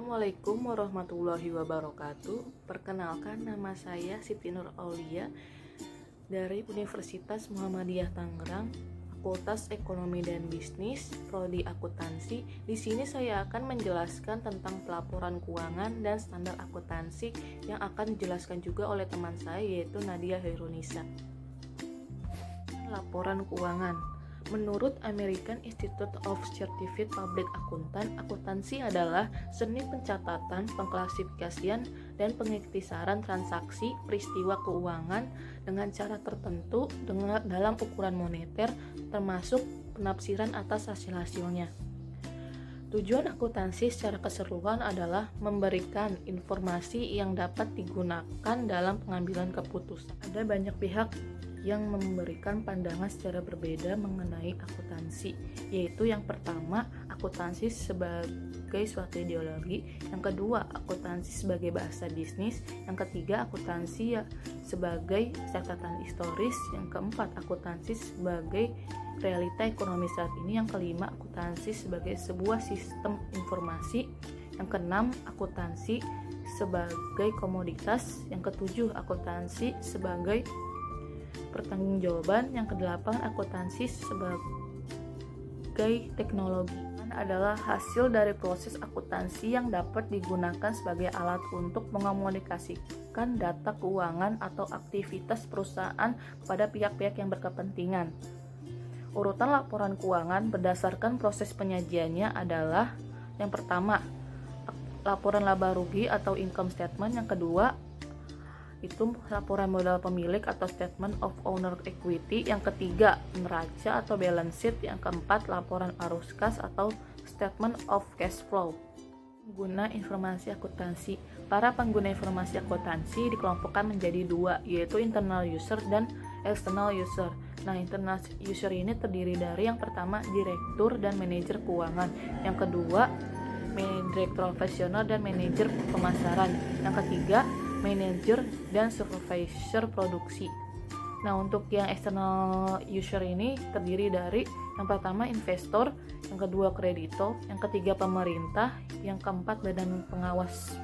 Assalamualaikum warahmatullahi wabarakatuh. Perkenalkan, nama saya Siti Nur Aulia dari Universitas Muhammadiyah Tangerang, Fakultas Ekonomi dan Bisnis, Prodi Akuntansi. Di sini saya akan menjelaskan tentang pelaporan keuangan dan standar akuntansi yang akan dijelaskan juga oleh teman saya, yaitu Nadia Hairunisa. Laporan keuangan. Menurut American Institute of Certified Public Accountant, akuntansi adalah seni pencatatan, pengklasifikasian, dan pengiktisaran transaksi peristiwa keuangan dengan cara tertentu dalam ukuran moneter, termasuk penafsiran atas hasil-hasilnya. Tujuan akuntansi secara keseluruhan adalah memberikan informasi yang dapat digunakan dalam pengambilan keputusan. Ada banyak pihak yang memberikan pandangan secara berbeda mengenai akuntansi, yaitu yang pertama, akuntansi sebagai suatu ideologi, yang kedua, akuntansi sebagai bahasa bisnis, yang ketiga, akuntansi sebagai catatan historis, yang keempat, akuntansi sebagai realita ekonomi saat ini, yang kelima, akuntansi sebagai sebuah sistem informasi, yang keenam, akuntansi sebagai komoditas, yang ketujuh, akuntansi sebagai pertanggungjawaban, yang kedelapan, akuntansi sebagai teknologi. Adalah hasil dari proses akuntansi yang dapat digunakan sebagai alat untuk mengomunikasikan data keuangan atau aktivitas perusahaan kepada pihak-pihak yang berkepentingan. Urutan laporan keuangan berdasarkan proses penyajiannya adalah: yang pertama, laporan laba rugi atau income statement, yang kedua itu laporan modal pemilik atau statement of owner equity, yang ketiga neraca atau balance sheet, yang keempat laporan arus kas atau statement of cash flow. Pengguna informasi akuntansi. Para pengguna informasi akuntansi dikelompokkan menjadi dua, yaitu internal user dan external user. Nah, internal user ini terdiri dari yang pertama direktur dan manajer keuangan, yang kedua direktur operasional dan manajer pemasaran, yang ketiga manajer dan supervisor produksi. Nah, untuk yang external user ini terdiri dari yang pertama investor, yang kedua kreditor, yang ketiga pemerintah, yang keempat badan pengawas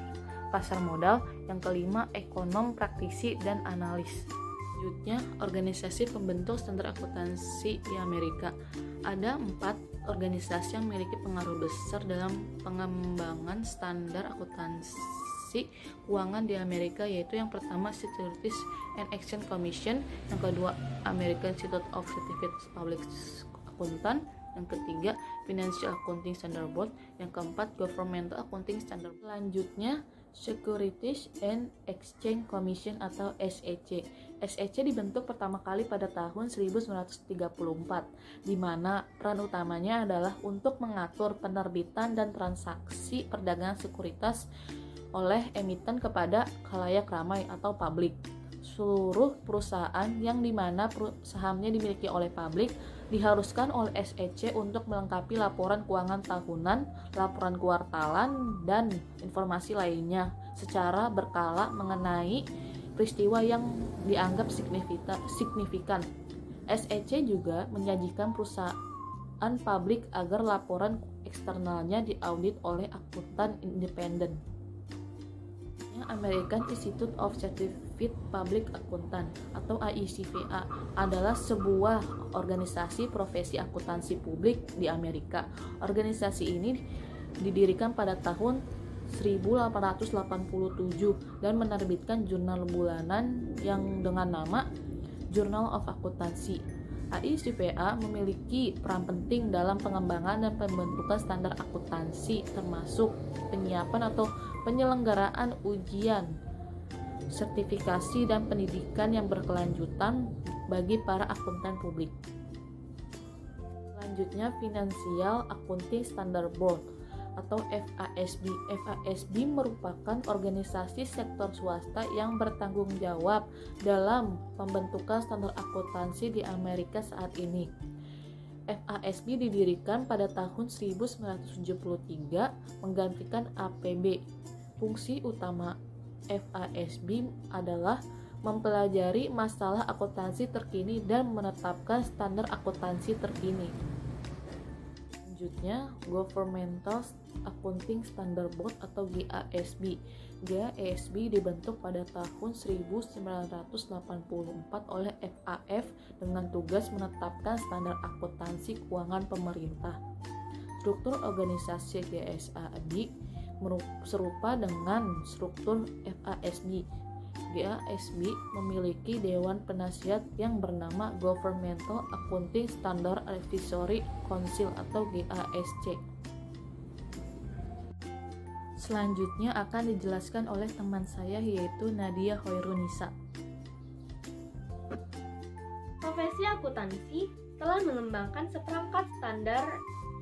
pasar modal, yang kelima ekonom, praktisi, dan analis. Selanjutnya, organisasi pembentuk standar akuntansi di Amerika. Ada 4 organisasi yang memiliki pengaruh besar dalam pengembangan standar akuntansi keuangan di Amerika, yaitu yang pertama Securities and Exchange Commission, yang kedua American Institute of Certified Public Accountant, yang ketiga Financial Accounting Standard Board, yang keempat Governmental Accounting Standard. Selanjutnya Securities and Exchange Commission atau SEC. SEC dibentuk pertama kali pada tahun 1934, di mana peran utamanya adalah untuk mengatur penerbitan dan transaksi perdagangan sekuritas oleh emiten kepada khalayak ramai atau publik. Seluruh perusahaan yang dimana sahamnya dimiliki oleh publik diharuskan oleh SEC untuk melengkapi laporan keuangan tahunan, laporan kuartalan, dan informasi lainnya secara berkala mengenai peristiwa yang dianggap signifikan. SEC juga menjanjikan perusahaan publik agar laporan eksternalnya diaudit oleh akuntan independen. American Institute of Certified Public Accountant atau AICPA adalah sebuah organisasi profesi akuntansi publik di Amerika. Organisasi ini didirikan pada tahun 1887 dan menerbitkan jurnal bulanan yang dengan nama Journal of Accountancy. AICPA memiliki peran penting dalam pengembangan dan pembentukan standar akuntansi, termasuk penyiapan atau penyelenggaraan ujian, sertifikasi, dan pendidikan yang berkelanjutan bagi para akuntan publik. Selanjutnya, Financial Accounting Standard Board atau FASB. FASB merupakan organisasi sektor swasta yang bertanggung jawab dalam pembentukan standar akuntansi di Amerika saat ini. FASB didirikan pada tahun 1973 menggantikan APB. Fungsi utama FASB adalah mempelajari masalah akuntansi terkini dan menetapkan standar akuntansi terkini. Selanjutnya, Governmental Accounting Standard Board atau GASB. GASB dibentuk pada tahun 1984 oleh FAF dengan tugas menetapkan standar akuntansi keuangan pemerintah. Struktur organisasi GASB serupa dengan struktur FASB. GASB memiliki Dewan Penasihat yang bernama Governmental Accounting Standard Advisory Council atau GASC. Selanjutnya akan dijelaskan oleh teman saya yaitu Nadia Hoirunisa. Profesi akuntansi telah mengembangkan seperangkat standar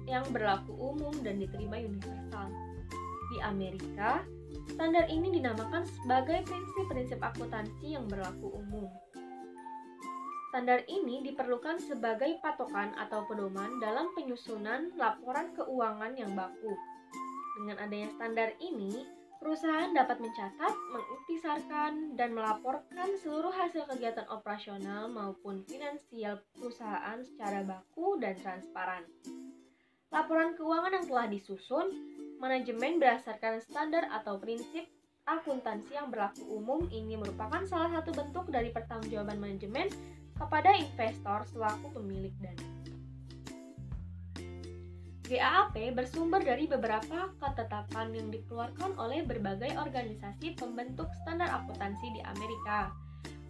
yang berlaku umum dan diterima universal. Di Amerika, standar ini dinamakan sebagai prinsip-prinsip akuntansi yang berlaku umum. Standar ini diperlukan sebagai patokan atau pedoman dalam penyusunan laporan keuangan yang baku. Dengan adanya standar ini, perusahaan dapat mencatat, mengiktisarkan, dan melaporkan seluruh hasil kegiatan operasional maupun finansial perusahaan secara baku dan transparan. Laporan keuangan yang telah disusun, manajemen berdasarkan standar atau prinsip akuntansi yang berlaku umum ini merupakan salah satu bentuk dari pertanggungjawaban manajemen kepada investor selaku pemilik dana. GAAP bersumber dari beberapa ketetapan yang dikeluarkan oleh berbagai organisasi pembentuk standar akuntansi di Amerika.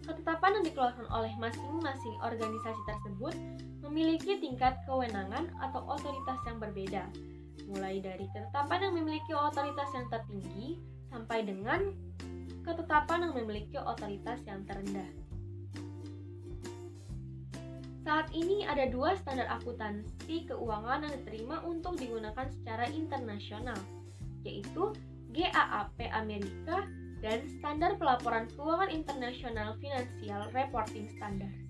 Ketetapan yang dikeluarkan oleh masing-masing organisasi tersebut memiliki tingkat kewenangan atau otoritas yang berbeda, mulai dari ketetapan yang memiliki otoritas yang tertinggi sampai dengan ketetapan yang memiliki otoritas yang terendah. Saat ini ada dua standar akuntansi keuangan yang diterima untuk digunakan secara internasional, yaitu GAAP Amerika dan Standar Pelaporan Keuangan Internasional Financial Reporting Standards,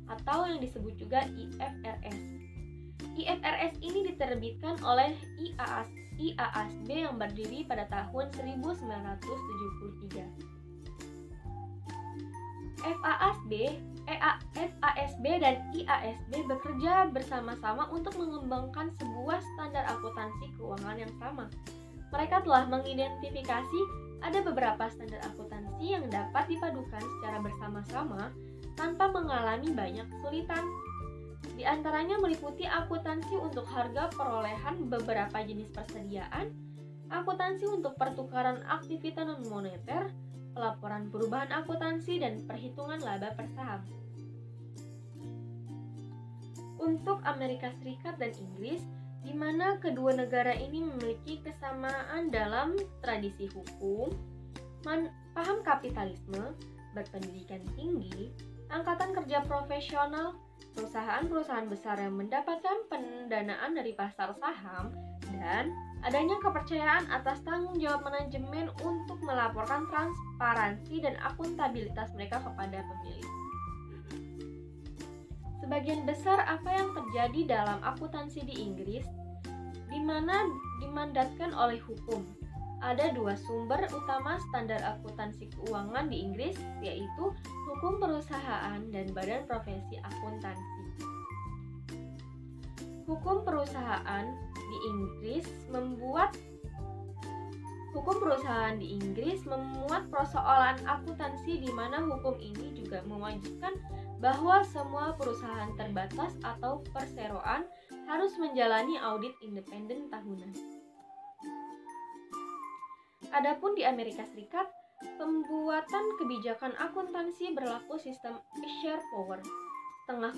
atau yang disebut juga IFRS. IFRS ini diterbitkan oleh IASB yang berdiri pada tahun 1973. FASB dan IASB bekerja bersama-sama untuk mengembangkan sebuah standar akuntansi keuangan yang sama. Mereka telah mengidentifikasi ada beberapa standar akuntansi yang dapat dipadukan secara bersama-sama tanpa mengalami banyak kesulitan. Di antaranya meliputi akuntansi untuk harga perolehan beberapa jenis persediaan, akuntansi untuk pertukaran aktivitas non-moneter, pelaporan perubahan akuntansi, dan perhitungan laba per saham. Untuk Amerika Serikat dan Inggris, di mana kedua negara ini memiliki kesamaan dalam tradisi hukum, paham kapitalisme, berpendidikan tinggi, angkatan kerja profesional, perusahaan-perusahaan besar yang mendapatkan pendanaan dari pasar saham, dan adanya kepercayaan atas tanggung jawab manajemen untuk melaporkan transparansi dan akuntabilitas mereka kepada pemilik. Sebagian besar apa yang terjadi dalam akuntansi di Inggris, di mana dimandatkan oleh hukum. Ada dua sumber utama standar akuntansi keuangan di Inggris, yaitu Hukum Perusahaan dan Badan Profesi Akuntansi. Hukum Perusahaan di Inggris memuat persoalan akuntansi di mana hukum ini juga mewajibkan bahwa semua perusahaan terbatas atau perseroan harus menjalani audit independen tahunan. Adapun di Amerika Serikat, pembuatan kebijakan akuntansi berlaku sistem share power. Setengah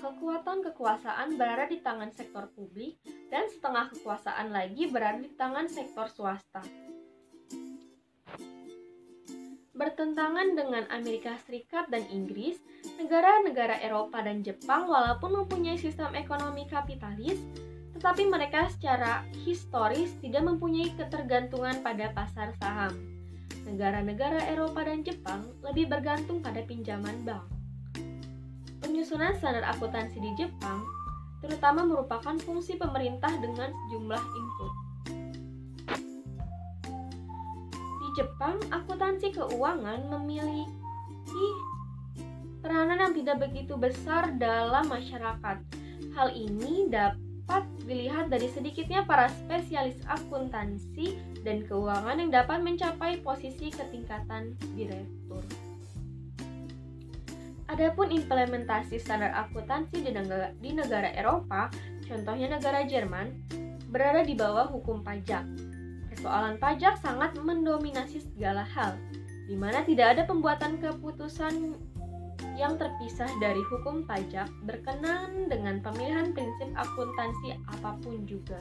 kekuasaan berada di tangan sektor publik dan setengah kekuasaan lagi berada di tangan sektor swasta. Bertentangan dengan Amerika Serikat dan Inggris, negara-negara Eropa dan Jepang walaupun mempunyai sistem ekonomi kapitalis, tetapi mereka secara historis tidak mempunyai ketergantungan pada pasar saham. Negara-negara Eropa dan Jepang lebih bergantung pada pinjaman bank. Penyusunan standar akuntansi di Jepang terutama merupakan fungsi pemerintah dengan sejumlah input. Di Jepang, akuntansi keuangan memiliki peranan yang tidak begitu besar dalam masyarakat. Hal ini dapat dapat dilihat dari sedikitnya para spesialis akuntansi dan keuangan yang dapat mencapai posisi ketingkatan direktur. Adapun implementasi standar akuntansi di negara Eropa, contohnya negara Jerman, berada di bawah hukum pajak. Persoalan pajak sangat mendominasi segala hal, di mana tidak ada pembuatan keputusan yang terpisah dari hukum pajak berkenaan dengan pemilihan prinsip akuntansi apapun juga.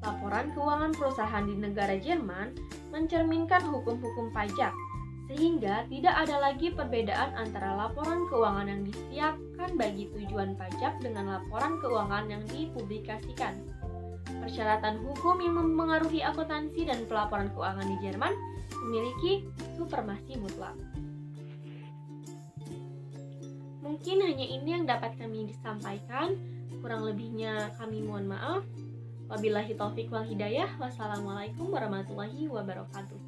Laporan keuangan perusahaan di negara Jerman mencerminkan hukum-hukum pajak, sehingga tidak ada lagi perbedaan antara laporan keuangan yang disiapkan bagi tujuan pajak dengan laporan keuangan yang dipublikasikan. Persyaratan hukum yang mempengaruhi akuntansi dan pelaporan keuangan di Jerman memiliki supremasi mutlak. Mungkin hanya ini yang dapat kami disampaikan, kurang lebihnya kami mohon maaf. Wabillahi taufik wal hidayah. Wassalamualaikum warahmatullahi wabarakatuh.